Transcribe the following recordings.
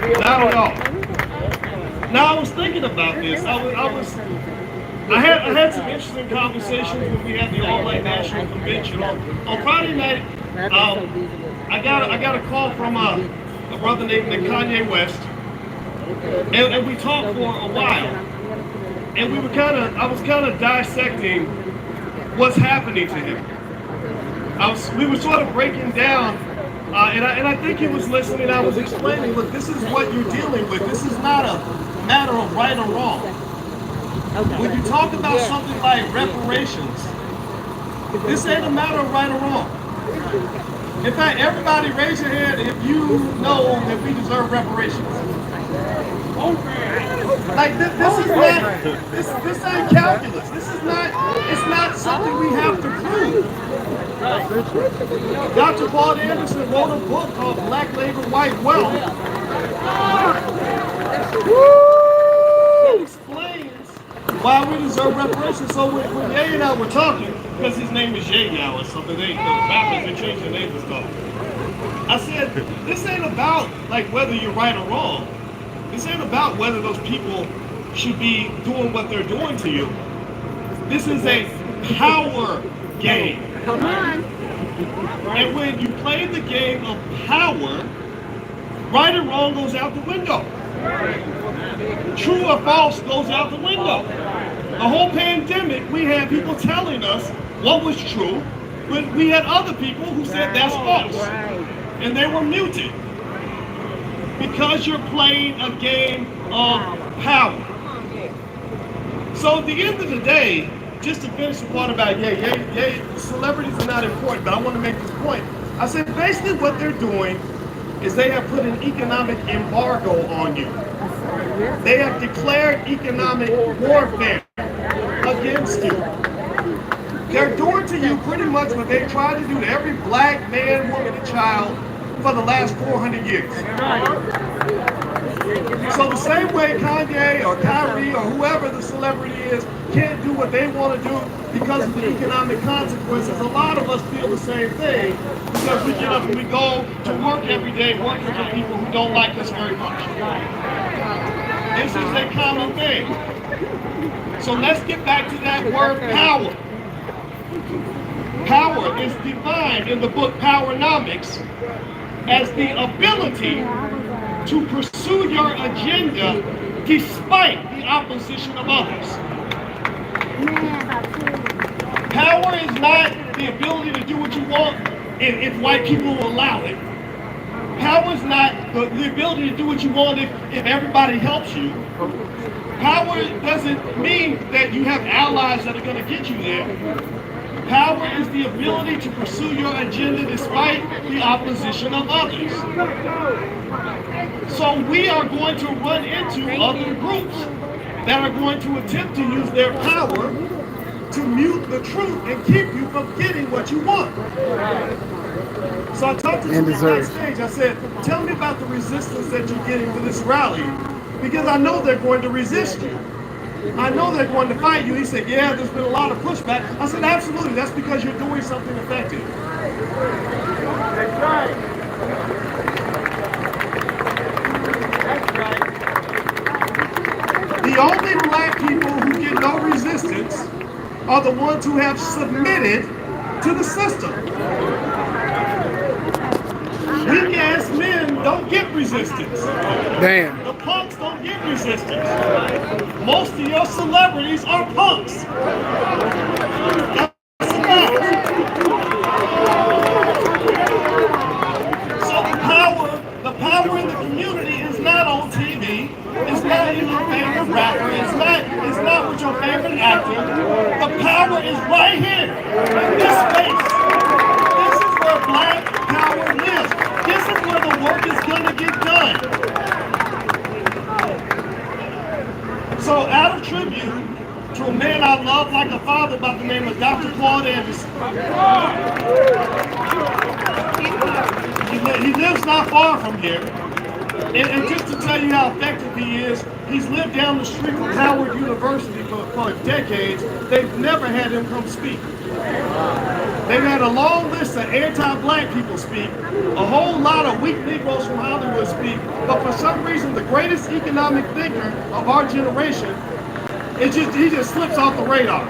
Not at all. Now I was thinking about this. I had some interesting conversations when we had the All Night National Convention on Friday night. I got a call from a brother named Kanye West, and we talked for a while, and I was kind of dissecting what's happening to him. We were sort of breaking down, and I think he was listening. I was explaining, look, this is what you're dealing with. This is not a matter of right or wrong. When you talk about something like reparations, this ain't a matter of right or wrong. In fact, everybody raise your hand if you know that we deserve reparations. Like this is not this ain't calculus. It's not something we have to prove. Dr. Paul Anderson wrote a book called Black Labor, White Wealth. It explains why we deserve reparations. So when Ye and I were talking, because his name is Ye now or something, the rappers, they changed their name and stuff. I said, this ain't about like whether you're right or wrong. This ain't about whether those people should be doing what they're doing to you. This is a power game. Come on. And when you play the game of power, right and wrong goes out the window. True or false goes out the window. The whole pandemic, we had people telling us what was true, when we had other people who said that's false. And they were muted. Because you're playing a game of power. So at the end of the day, just to finish the part about celebrities are not important, but I want to make this point. I said basically what they're doing is they have put an economic embargo on you. They have declared economic warfare against you. They're doing to you pretty much what they tried to do to every black man, woman, and child for the last 400 years. So the same way Kanye or Kyrie or whoever the celebrity is can't do what they want to do because of the economic consequences, a lot of us feel the same thing because we get up and we go to work every day working for people who don't like us very much. This is a common thing. So let's get back to that word power. Power is defined in the book Powernomics as the ability to pursue your agenda despite the opposition of others. Power is not the ability to do what you want if white people will allow it. Power is not the ability to do what you want if everybody helps you. Power doesn't mean that you have allies that are going to get you there. Power is the ability to pursue your agenda despite the opposition of others. So we are going to run into other groups that are going to attempt to use their power to mute the truth and keep you from getting what you want. So I talked to them on stage. I said, tell me about the resistance that you're getting to this rally, because I know they're going to resist you. I know they're going to fight you. He said, yeah, there's been a lot of pushback. I said, absolutely. That's because you're doing something effective. That's right. That's right. The only black people who get no resistance are the ones who have submitted to the system. Weak ass men don't get resistance. Damn. The punks don't get resistance. Most of your celebrities are punks. So the power in the community is not on TV. It's not in your favorite rapper. It's not with your favorite actor. The power is right here in this space. This is where black power lives. This is where the work is going to get done. So out of tribute to a man I love like a father by the name of Dr. Claude Anderson. He lives not far from here. And just to tell you how effective he is, he's lived down the street from Howard University for decades. They've never had him come speak. They've had a long list of anti-black people speak, a whole lot of weak Negroes from Hollywood speak, but for some reason the greatest economic thinker of our generation, he just slips off the radar.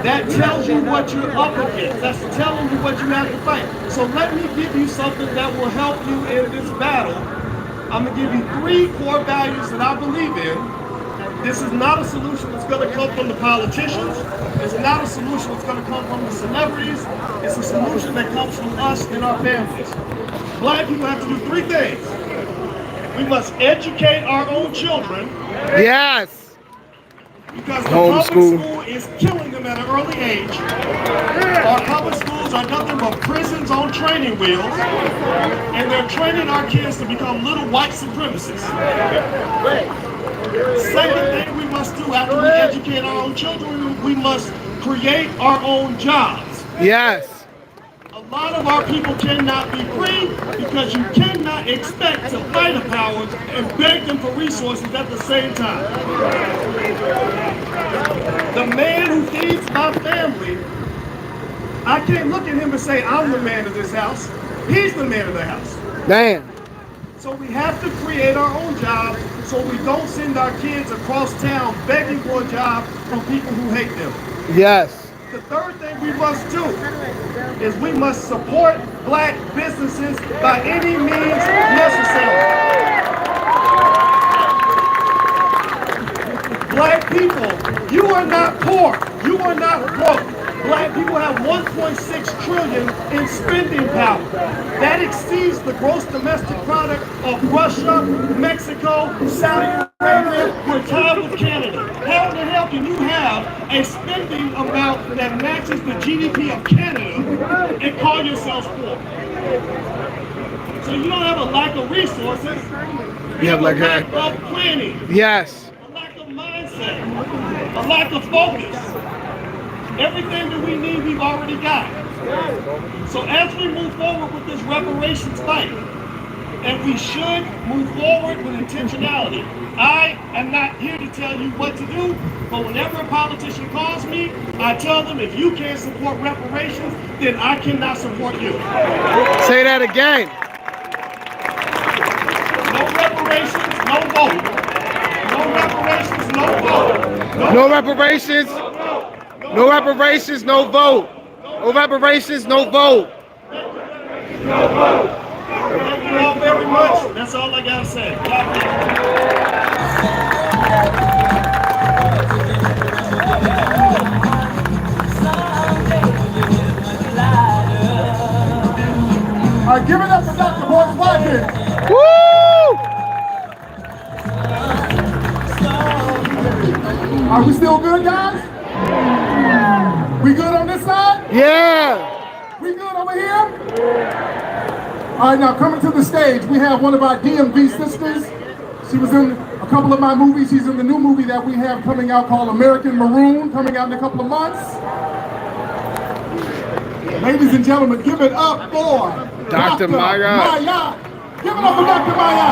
That tells you what you're up against. That's telling you what you have to fight. So let me give you something that will help you in this battle. I'm going to give you 3 core values that I believe in. This is not a solution that's going to come from the politicians. It's not a solution that's going to come from the celebrities. It's a solution that comes from us and our families. Black people have to do 3 things. We must educate our own children. Yes. Because the public school is killing them at an early age. Our public schools are nothing but prisons on training wheels, and they're training our kids to become little white supremacists. Second thing we must do after we educate our own children, we must create our own jobs. Yes. A lot of our people cannot be free because you cannot expect to fight the powers and beg them for resources at the same time. The man who feeds my family, I can't look at him and say, I'm the man of this house. He's the man of the house. Damn. So we have to create our own jobs so we don't send our kids across town begging for a job from people who hate them. Yes. The third thing we must do is we must support black businesses by any means necessary. Black people, you are not poor. You are not broke. Black people have 1.6 trillion in spending power. That exceeds the gross domestic product of Russia, Mexico, Saudi Arabia, we're tied with Canada. How the hell can you have a spending amount that matches the GDP of Canada and call yourselves poor? So you don't have a lack of resources. You have a lack of planning. Yes. A lack of mindset. A lack of focus. Everything that we need, we've already got. So as we move forward with this reparations fight, and we should move forward with intentionality. I am not here to tell you what to do, but whenever a politician calls me, I tell them if you can't support reparations, then I cannot support you. Say that again. No reparations, no vote. No reparations, no vote. No reparations. No reparations, no vote. No reparations, no vote. No vote. Thank you all very much. That's all I gotta say. All right, give it up for Dr. Boyce Watkins. Woo! Are we still good, guys? We good on this side? Yeah. We good over here? All right, now coming to the stage, we have one of our DMV sisters. She was in a couple of my movies. She's in the new movie that we have coming out called American Maroon, coming out in a couple of months. Ladies and gentlemen, give it up for Dr. Maya. Give it up for Dr. Maya.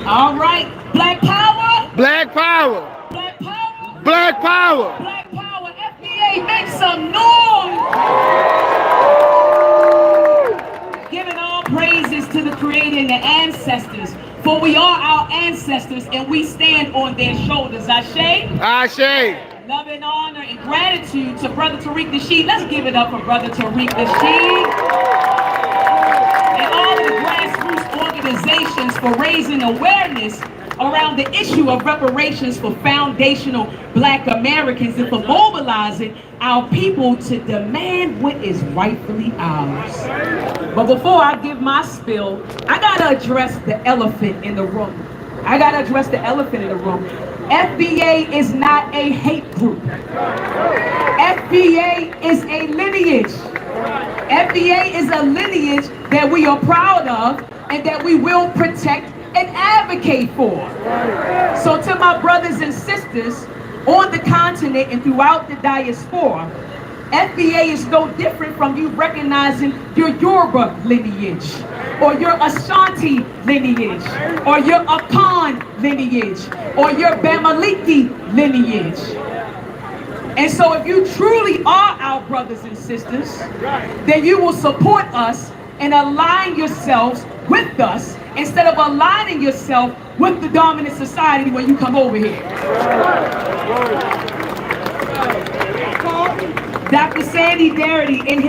All right, Black Power. Black power. Black Power. Black power. Black Power. FBA, make some noise. Giving all praises to the Creator and the ancestors, for we are our ancestors and we stand on their shoulders. Ashe. Ashe. Love and honor and gratitude to Brother Tariq Nasheed. Let's give it up for Brother Tariq Nasheed. And all of the grassroots organizations for raising awareness around the issue of reparations for foundational Black Americans and for mobilizing our people to demand what is rightfully ours. But before I give my spill, I gotta address the elephant in the room. FBA is not a hate group. FBA is a lineage. FBA is a lineage that we are proud of and that we will protect and advocate for. So to my brothers and sisters on the continent and throughout the diaspora, FBA is no different from you recognizing your Yoruba lineage, or your Ashanti lineage, or your Akan lineage, or your Bamaliki lineage. And so if you truly are our brothers and sisters, then you will support us and align yourselves with us instead of aligning yourself with the dominant society when you come over here. Dr. Sandy Darity, in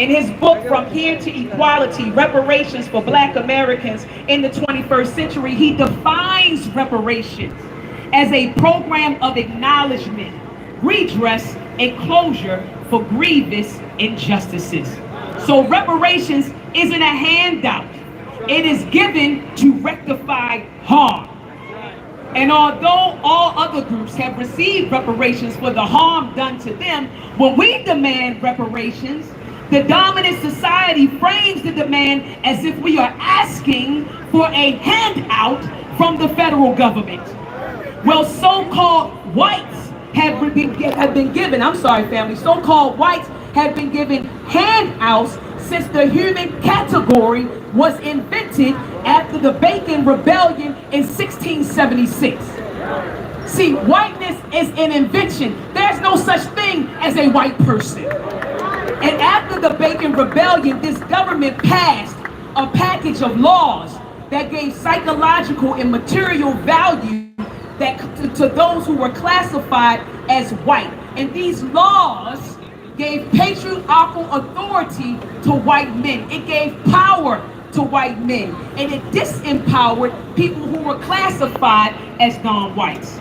his book From Here to Equality, Reparations for Black Americans in the 21st Century, he defines reparations as a program of acknowledgement, redress, and closure for grievous injustices. So reparations isn't a handout. It is given to rectify harm. And although all other groups have received reparations for the harm done to them, when we demand reparations, the dominant society frames the demand as if we are asking for a handout from the federal government. Well, so-called whites have been given, I'm sorry family, so-called whites have been given handouts since the human category was invented after the Bacon Rebellion in 1676. See, whiteness is an invention. There's no such thing as a white person. And after the Bacon Rebellion, this government passed a package of laws that gave psychological and material value to those who were classified as white. And these laws gave patriarchal authority to white men. It gave power to white men. And it disempowered people who were classified as non-whites.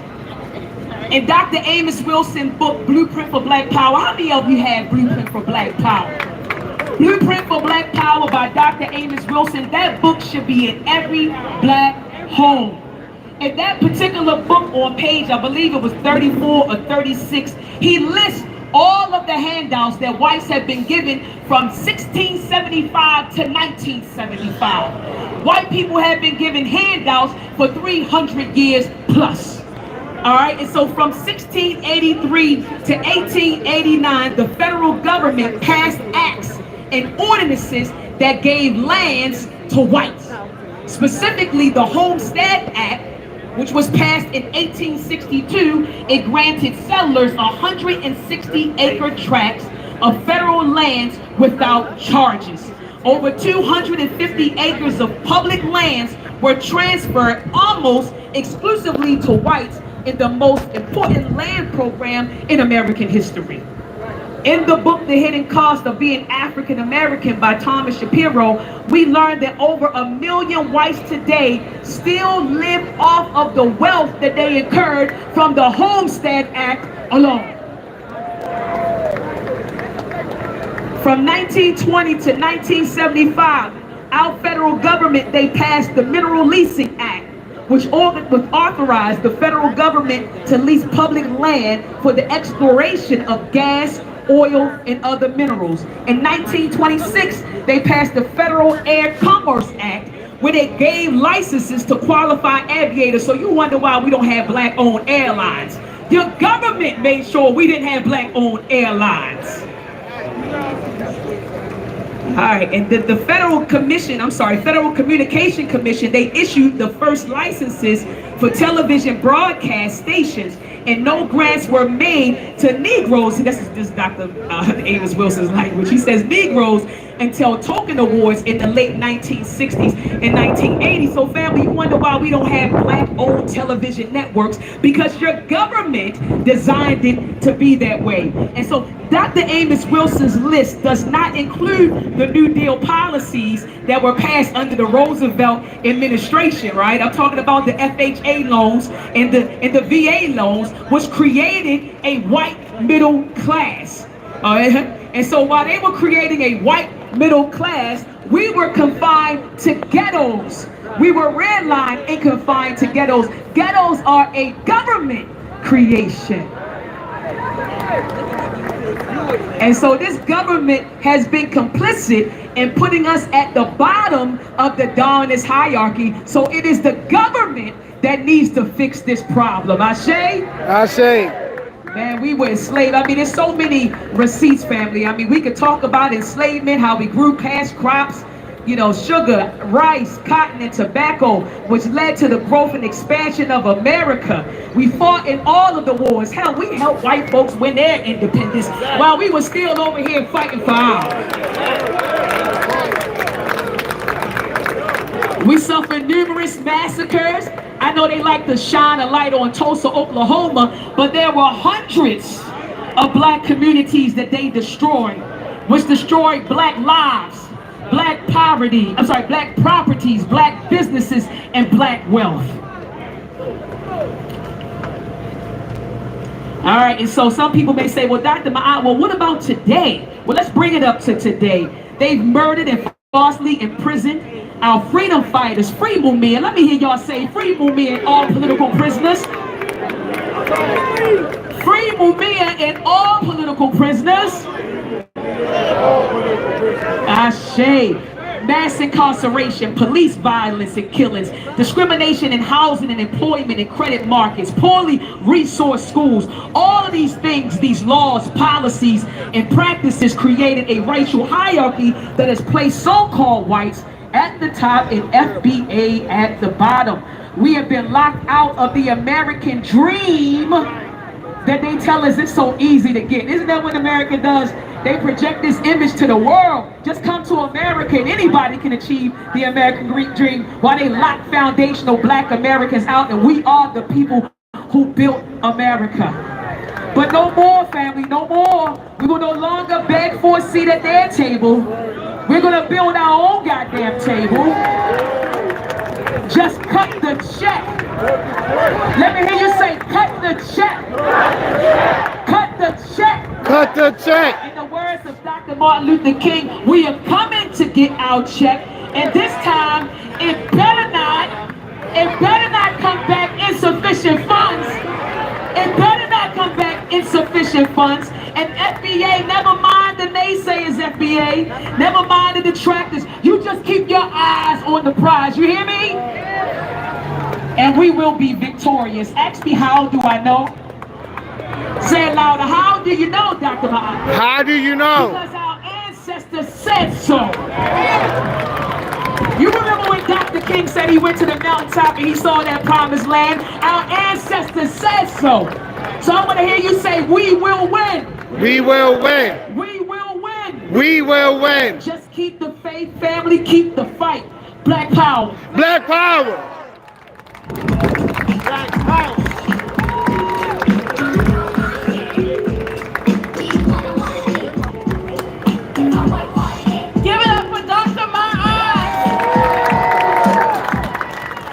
In Dr. Amos Wilson's book, Blueprint for Black Power, how many of you have Blueprint for Black Power? Blueprint for Black Power by Dr. Amos Wilson, that book should be in every black home. In that particular book on page, I believe it was 34 or 36, he lists all of the handouts that whites have been given from 1675 to 1975. White people have been given handouts for 300 years plus. All right, and so from 1683 to 1889, the federal government passed acts and ordinances that gave lands to whites. Specifically, the Homestead Act, which was passed in 1862, it granted settlers 160-acre tracts of federal lands without charges. Over 250 acres of public lands were transferred almost exclusively to whites in the most important land program in American history. In the book, The Hidden Cost of Being African American by Thomas Shapiro, we learned that over 1 million whites today still live off of the wealth that they incurred from the Homestead Act alone. From 1920 to 1975, our federal government, they passed the Mineral Leasing Act, which authorized the federal government to lease public land for the exploration of gas, oil, and other minerals. In 1926, they passed the Federal Air Commerce Act, where they gave licenses to qualified aviators. So you wonder why we don't have black-owned airlines. Your government made sure we didn't have black-owned airlines. All right, and the Federal Communication Commission, they issued the first licenses for television broadcast stations, and no grants were made to Negroes. This is Dr. Amos Wilson's language. He says Negroes until token awards in the late 1960s and 1980s. So family, you wonder why we don't have black-owned television networks, because your government designed it to be that way. And so Dr. Amos Wilson's list does not include the New Deal policies that were passed under the Roosevelt administration, right? I'm talking about the FHA loans and the VA loans, which created a white middle class. All right? And so while they were creating a white middle class, we were confined to ghettos. We were redlined and confined to ghettos. Ghettos are a government creation. And so this government has been complicit in putting us at the bottom of the dominant hierarchy. So it is the government that needs to fix this problem. Ashe? Ashe. Man, we were enslaved. I mean, there's so many receipts, family. I mean, we could talk about enslavement, how we grew cash crops, sugar, rice, cotton, and tobacco, which led to the growth and expansion of America. We fought in all of the wars. Hell, we helped white folks win their independence while we were still over here fighting for ours. We suffered numerous massacres. I know they like to shine a light on Tulsa, Oklahoma, but there were hundreds of black communities that they destroyed, which destroyed black lives, black properties, black businesses, and black wealth. All right, and so some people may say, well, Dr. Ma'at, well, what about today? Well, let's bring it up to today. They've murdered and falsely imprisoned our freedom fighters, free Mumia. Let me hear y'all say, free Mumia and all political prisoners. Free Mumia and all political prisoners. Ashe. Mass incarceration, police violence and killings, discrimination in housing and employment and credit markets, poorly resourced schools. All of these things, these laws, policies, and practices created a racial hierarchy that has placed so-called whites at the top and FBA at the bottom. We have been locked out of the American dream that they tell us it's so easy to get. Isn't that what America does? They project this image to the world. Just come to America and anybody can achieve the American dream, while they lock foundational black Americans out, and we are the people who built America. But no more, family, no more. We will no longer beg for a seat at their table. We're gonna build our own goddamn table. Just cut the check. Let me hear you say, cut the check. Cut the check. Cut the check. In the words of Dr. Martin Luther King, we are coming to get our check, and this time it better not come back insufficient funds. It better not come back insufficient funds. And FBA, never mind the naysayers, FBA. Never mind the detractors. You just keep your eyes on the prize. You hear me? And we will be victorious. Ask me, how do I know? Say it louder. How do you know, Dr. Ma'at? How do you know? Because our ancestors said so. You remember when Dr. King said he went to the mountaintop and he saw that promised land? Our ancestors said so. So I want to hear you say, we will win. We will win. We will win. We will win. Just keep the faith, family. Keep the fight. Black power. Black power. Black power. Give it up for Dr. Ma'at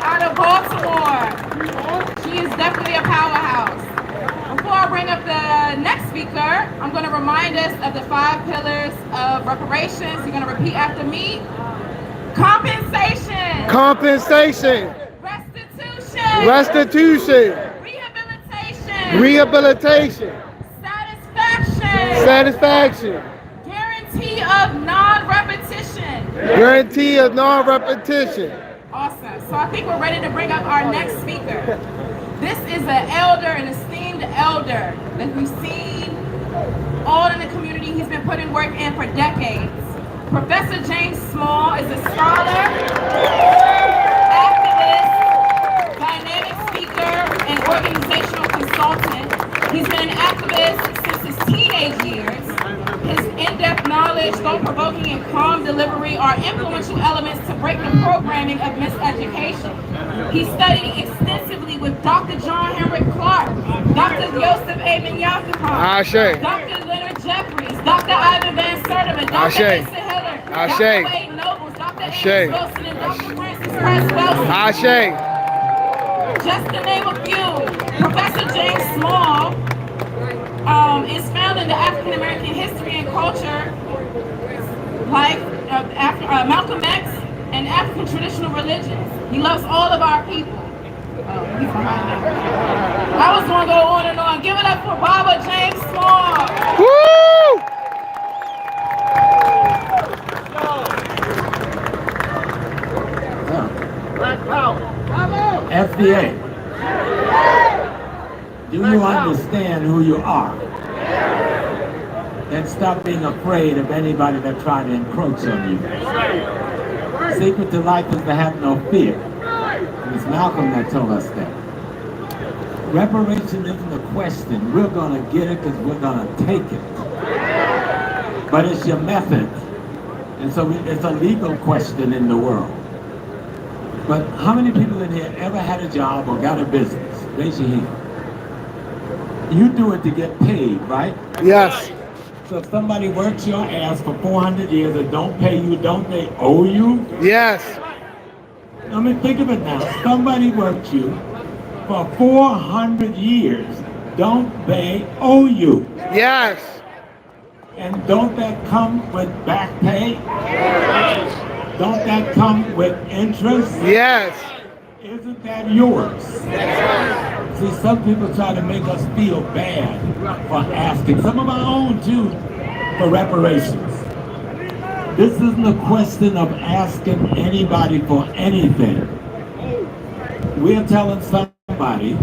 out of Baltimore. She is definitely a powerhouse. Before I bring up the next speaker, I'm going to remind us of the 5 pillars of reparations. You're going to repeat after me. Compensation. Compensation. Restitution. Restitution. Rehabilitation. Rehabilitation. Satisfaction. Satisfaction. Guarantee of non-repetition. Guarantee of non-repetition. Awesome. So I think we're ready to bring up our next speaker. This is an elder, an esteemed elder that we've seen all in the community. He's been putting work in for decades. Professor James Small is a scholar, activist, dynamic speaker, and organizational consultant. He's been an activist since his teenage years. His in-depth knowledge, thought-provoking, and calm delivery are influential elements to break the programming of miseducation. He studied extensively with Dr. John Henrik Clark, Dr. Joseph A. Minyakupan, Dr. Leonard Jeffries, Dr. Ivan Van Sertima, Dr. Asa Hiller, Dr. Wade Nobles, Dr. Amos Wilson, and Dr. Francis Press Wilson. Just to name a few. Professor James Small is found in the African American history and culture, like Malcolm X and African traditional religions. He loves all of our people. He's behind me. I was going to go on and on. Give it up for Baba James Small. Woo! Black power. FBA, do you understand who you are? Then stop being afraid of anybody that try to encroach on you. secret to life is to have no fear. And it's Malcolm that told us that. Reparation isn't a question. We're going to get it because we're going to take it. But it's your method. And so it's a legal question in the world. But how many people in here ever had a job or got a business? Raise your hand. You do it to get paid, right? Yes. So if somebody works your ass for 400 years and don't pay you, don't they owe you? Yes. I mean, think of it now. Somebody worked you for 400 years. Don't they owe you? Yes. And don't that come with back pay? Don't that come with interest? Yes. Isn't that yours? See, some people try to make us feel bad for asking, some of our own too, for reparations. This isn't a question of asking anybody for anything. We're telling somebody,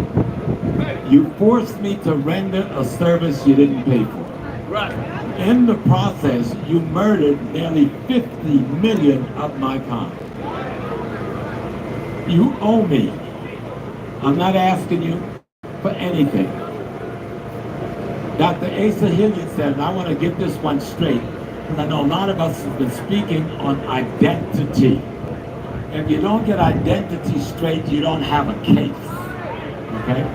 you forced me to render a service you didn't pay for. Right. In the process, you murdered nearly 50 million of my kind. You owe me. I'm not asking you for anything. Dr. Asa Hilliard said, and I want to get this one straight, because I know a lot of us have been speaking on identity. If you don't get identity straight, you don't have a case. Okay?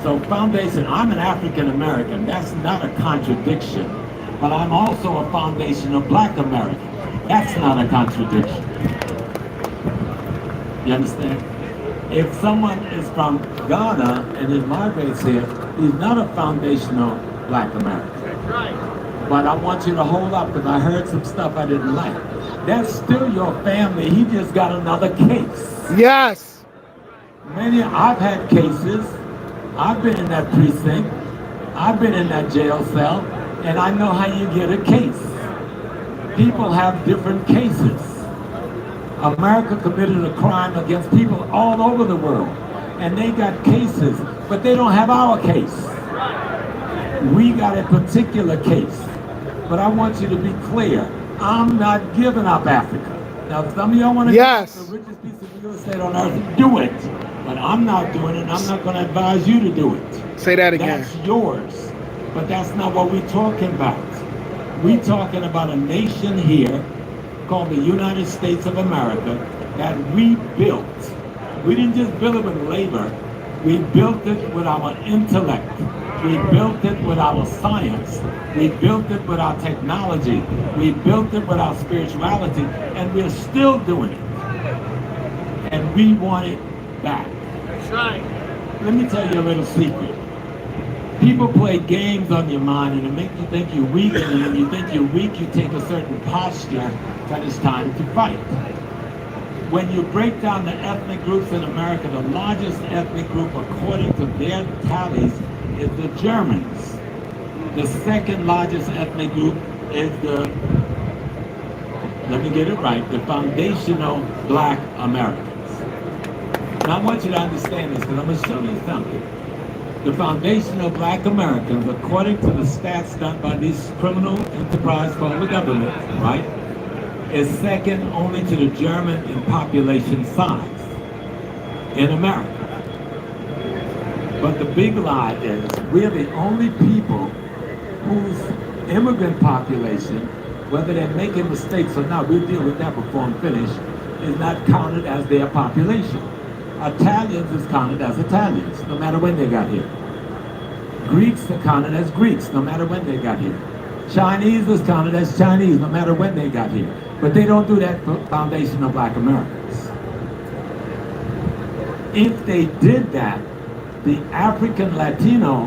So foundation, I'm an African American. That's not a contradiction. But I'm also a foundational Black American. That's not a contradiction. You understand? If someone is from Ghana and then migrates here, he's not a foundational Black American. But I want you to hold up because I heard some stuff I didn't like. That's still your family. He just got another case. Yes. I've had cases. I've been in that precinct. I've been in that jail cell. And I know how you get a case. People have different cases. America committed a crime against people all over the world. And they got cases, but they don't have our case. We got a particular case. But I want you to be clear. I'm not giving up Africa. Now, some of y'all want to Yes. get the richest piece of real estate on earth. Do it. But I'm not doing it, and I'm not going to advise you to do it. Say that again. That's yours. But that's not what we're talking about. We're talking about a nation here called the United States of America that we built. We didn't just build it with labor. We built it with our intellect. We built it with our science. We built it with our technology. We built it with our spirituality. And we're still doing it. And we want it back. That's right. Let me tell you a little secret. People play games on your mind and it makes you think you're weak, and when you think you're weak, you take a certain posture that it's time to fight. When you break down the ethnic groups in America, the largest ethnic group according to their tallies is the Germans. The second largest ethnic group is let me get it right, the foundational Black Americans. Now I want you to understand this because I'm going to show you something. The foundational Black Americans, according to the stats done by this criminal enterprise called the government, right, is second only to the German in population size in America. But the big lie is we're the only people whose immigrant population, whether they're making mistakes or not, we'll deal with that before I'm finished, is not counted as their population. Italians is counted as Italians, no matter when they got here. Greeks are counted as Greeks, no matter when they got here. Chinese is counted as Chinese, no matter when they got here. But they don't do that for foundational Black Americans. If they did that, the African Latino,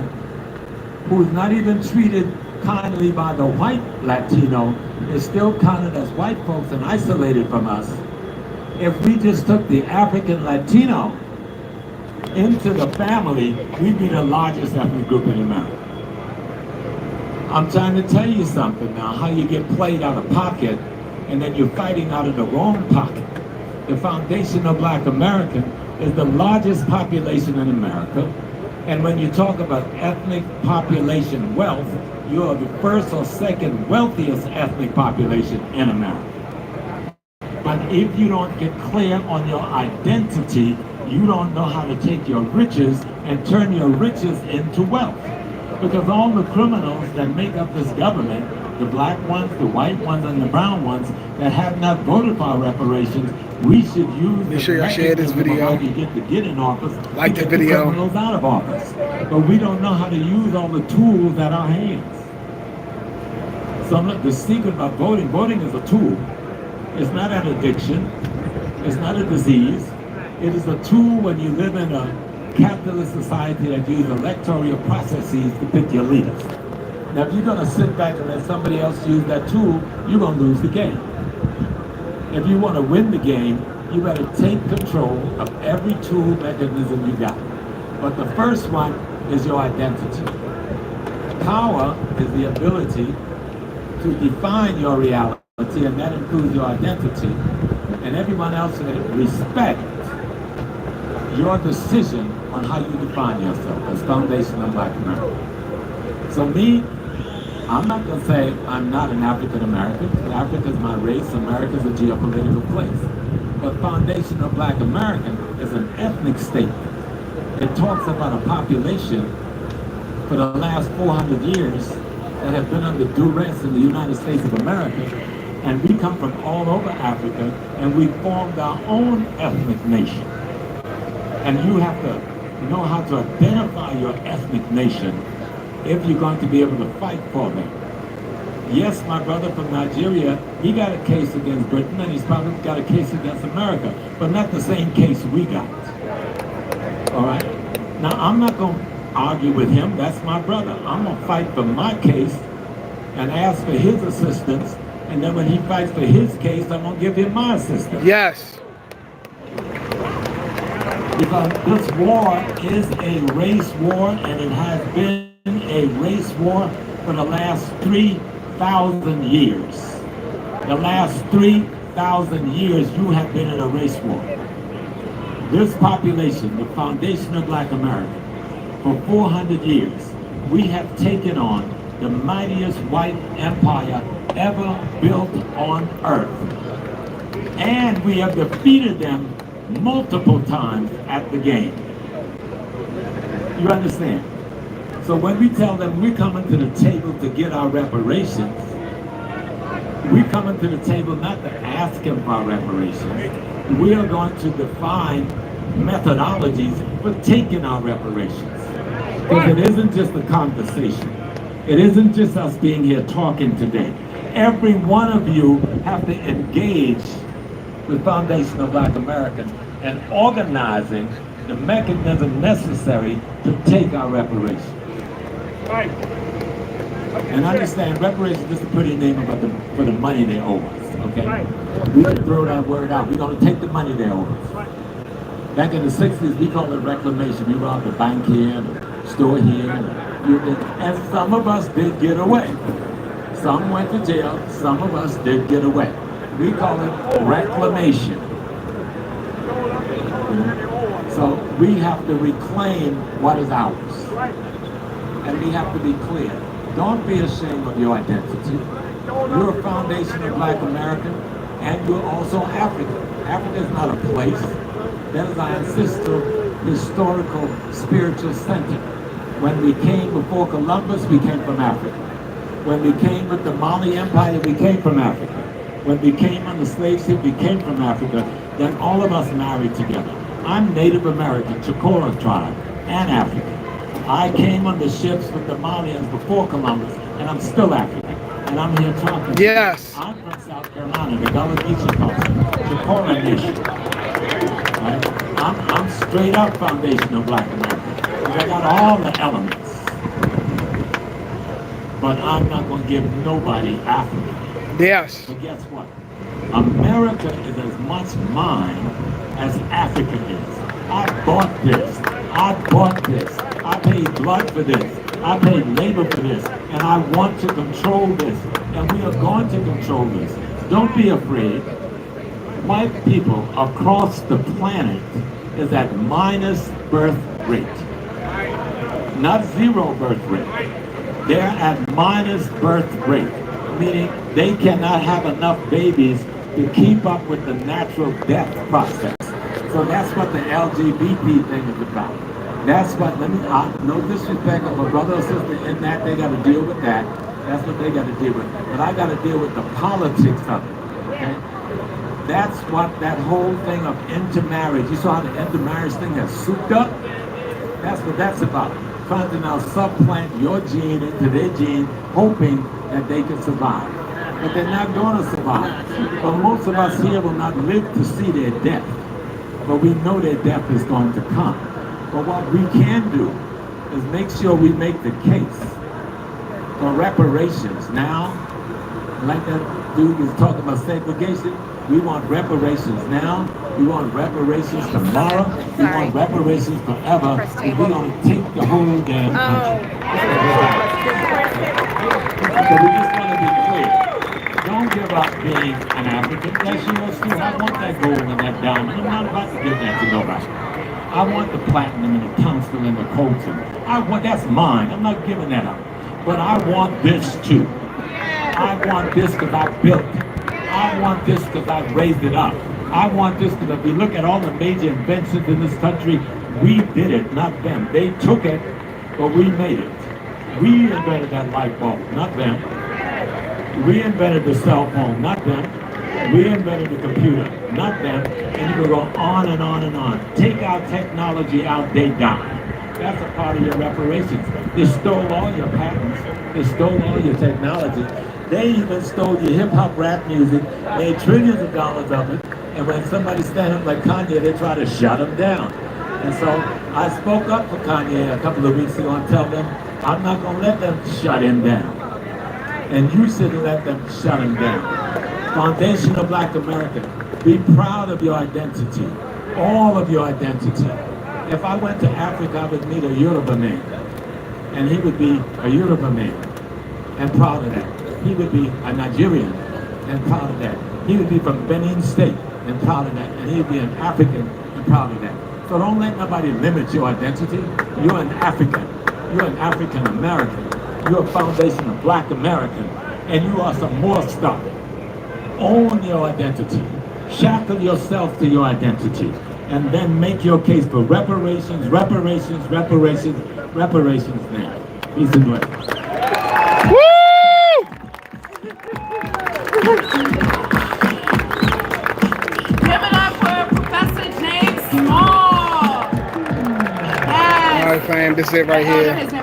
who's not even treated kindly by the white Latino, is still counted as white folks and isolated from us. If we just took the African Latino into the family, we'd be the largest ethnic group in America. I'm trying to tell you something now, how you get played out of pocket and then you're fighting out of the wrong pocket. The foundational Black American is the largest population in America. And when you talk about ethnic population wealth, you're the first or second wealthiest ethnic population in America. But if you don't get clear on your identity, you don't know how to take your riches and turn your riches into wealth. Because all the criminals that make up this government, the black ones, the white ones, and the brown ones that have not voted for our reparations, we should use Make sure y'all share this video. you get to get in office, Like to the get video. the criminals out of office. But we don't know how to use all the tools at our hands. So the secret about voting, voting is a tool. It's not an addiction. It's not a disease. It is a tool when you live in a capitalist society that uses electoral processes to pick your leaders. Now, if you're going to sit back and let somebody else use that tool, you're going to lose the game. If you want to win the game, you better take control of every tool mechanism you got. But the first one is your identity. Power is the ability to define your reality, and that includes your identity. And everyone else will respect your decision on how you define yourself as foundation of Black America. So me, I'm not going to say I'm not an African American. Africa is my race. America is a geopolitical place. But foundation of Black American is an ethnic statement. It talks about a population for the last 400 years that have been under duress in the United States of America. And we come from all over Africa, and we formed our own ethnic nation. And you have to know how to identify your ethnic nation if you're going to be able to fight for them. Yes, my brother from Nigeria, he got a case against Britain, and he's probably got a case against America, but not the same case we got. All right? Now, I'm not going to argue with him. That's my brother. I'm going to fight for my case and ask for his assistance, and then when he fights for his case, I'm going to give him my assistance. Yes. Because this war is a race war, and it has been a race war for the last 3,000 years. The last 3,000 years you have been in a race war. This population, the foundation of Black America, for 400 years, we have taken on the mightiest white empire ever built on earth. And we have defeated them multiple times at the game. You understand? So when we tell them we're coming to the table to get our reparations, we're coming to the table not to ask them for our reparations. We are going to define methodologies for taking our reparations. Because it isn't just a conversation. It isn't just us being here talking today. Every one of you have to engage the foundation of Black Americans and organizing the mechanism necessary to take our reparations. Right. And understand, reparations is a pretty name for the money they owe us, okay? We can throw that word out. We're going to take the money they owe us. Back in the 60s, we called it reclamation. We robbed the bank here, the store here, and some of us did get away. Some went to jail, some of us did get away. We call it reclamation. So we have to reclaim what is ours. And we have to be clear. Don't be ashamed of your identity. You're a foundation of Black American, and you're also African. Africa is not a place. That is our ancestral, historical, spiritual center. When we came before Columbus, we came from Africa. When we came with the Mali Empire, we came from Africa. When we came on the slave ship, we came from Africa. Then all of us married together. I'm Native American, Chicora tribe, and African. I came on the ships with the Malians before Columbus, and I'm still African. And I'm here talking. Yes. I'm from South Carolina, the Gullah Geechee culture, Chicora Nation. Right? I'm straight up foundation of Black America. I got all the elements. But I'm not going to give nobody Africa. Yes. But guess what? America is as much mine as Africa is. I bought this. I bought this. I paid blood for this. I paid labor for this. And I want to control this. And we are going to control this. Don't be afraid. White people across the planet is at minus birth rate. Not zero birth rate. They're at minus birth rate, meaning they cannot have enough babies to keep up with the natural death process. So that's what the LGBT thing is about. That's what, no disrespect of a brother or sister in that, they got to deal with that. That's what they got to deal with. But I got to deal with the politics of it, okay? That's what that whole thing of intermarriage, you saw how the intermarriage thing has souped up? That's what that's about. Trying to now supplant your gene into their gene, hoping that they can survive. But they're not going to survive. But most of us here will not live to see their death. But we know their death is going to come. But what we can do is make sure we make the case for reparations now. Like that dude was talking about segregation, we want reparations now. We want reparations tomorrow. We want reparations forever. And we're going to take the whole damn country. So we just want to be clear. Don't give up being an African. Yes, you know, still, I want that gold and that diamond. I'm not about to give that to nobody. I want the platinum and the tungsten and the coltan. That's mine. I'm not giving that up. But I want this too. I want this because I built it. I want this because I raised it up. I want this because if you look at all the major inventions in this country, we did it, not them. They took it, but we made it. We invented that light bulb, not them. We invented the cell phone, not them. We invented the computer, not them. And you can go on and on and on. Take our technology out, they die. That's a part of your reparations. They stole all your patents. They stole all your technology. They even stole your hip-hop rap music, made trillions of dollars of it, and when somebody stand up like Kanye, they try to shut him down. And so I spoke up for Kanye a couple of weeks ago and tell them, I'm not going to let them shut him down. And you shouldn't let them shut him down. Foundation of Black America, be proud of your identity, all of your identity. If I went to Africa, I would meet a Yoruba man, and he would be a Yoruba man, and proud of that. He would be a Nigerian, and proud of that. He would be from Benin State, and proud of that. And he would be an African, and proud of that. So don't let nobody limit your identity. You're an African. You're an African American. You're a foundation of Black American, and you are some more stuff. Own your identity. Shackle yourself to your identity. And then make your case for reparations, reparations, reparations, reparations now. Peace and blessings. Give it up for Professor James Small. Yes. All right, fam, this is it right here.